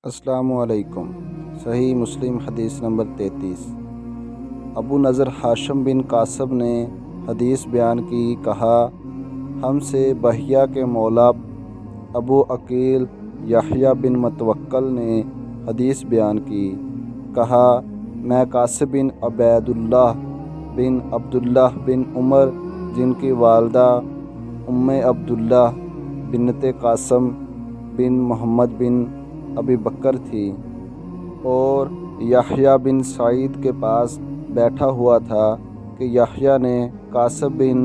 السلام علیکم۔ صحیح مسلم حدیث نمبر 33۔ ابو نضر ہاشم بن قاسم نے حدیث بیان کی، کہا ہم سے بحیہ کے مولا ابو عقیل یحییٰ بن متوکل نے حدیث بیان کی، کہا میں قاسم بن عبیداللہ بن عبداللہ بن عمر جن کی والدہ ام عبداللہ بنت قاسم بن محمد بن ابی بکر تھی، اور یحییٰ بن سعید کے پاس بیٹھا ہوا تھا کہ یحییٰ نے قاسم بن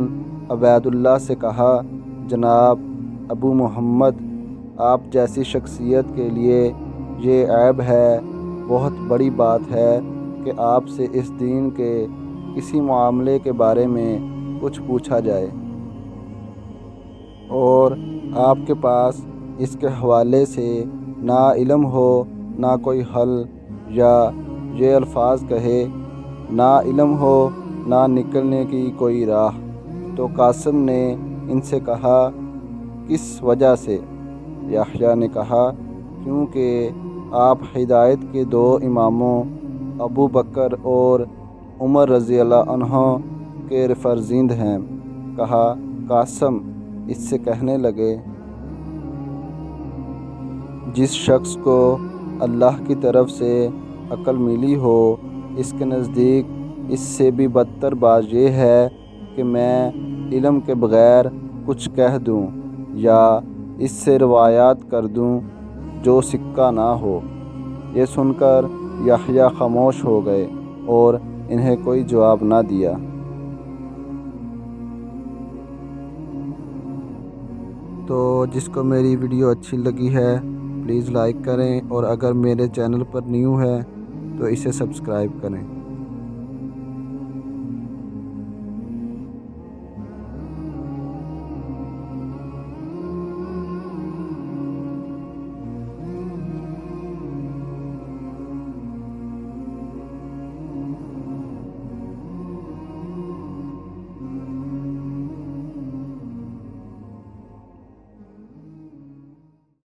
عبیداللہ سے کہا، جناب ابو محمد، آپ جیسی شخصیت کے لیے یہ عیب ہے، بہت بڑی بات ہے کہ آپ سے اس دین کے کسی معاملے کے بارے میں کچھ پوچھا جائے، اور آپ کے پاس اس کے حوالے سے نہ علم ہو نہ کوئی حل، یا یہ الفاظ کہے نہ علم ہو نہ نکلنے کی کوئی راہ۔ تو قاسم نے ان سے کہا، کس وجہ سے؟ یحییٰ نے کہا، کیونکہ آپ ہدایت کے دو اماموں ابو بکر اور عمر رضی اللہ عنہ کے فرزند ہیں۔ کہا، قاسم اس سے کہنے لگے، جس شخص کو اللہ کی طرف سے عقل ملی ہو، اس کے نزدیک اس سے بھی بدتر بات یہ ہے کہ میں علم کے بغیر کچھ کہہ دوں یا اس سے روایات کر دوں جو سکہ نہ ہو۔ یہ سن کر یحییٰ خاموش ہو گئے اور انہیں کوئی جواب نہ دیا۔ تو جس کو میری ویڈیو اچھی لگی ہے پلیز لائک کریں، اور اگر میرے چینل پر نیو ہے تو اسے سبسکرائب کریں۔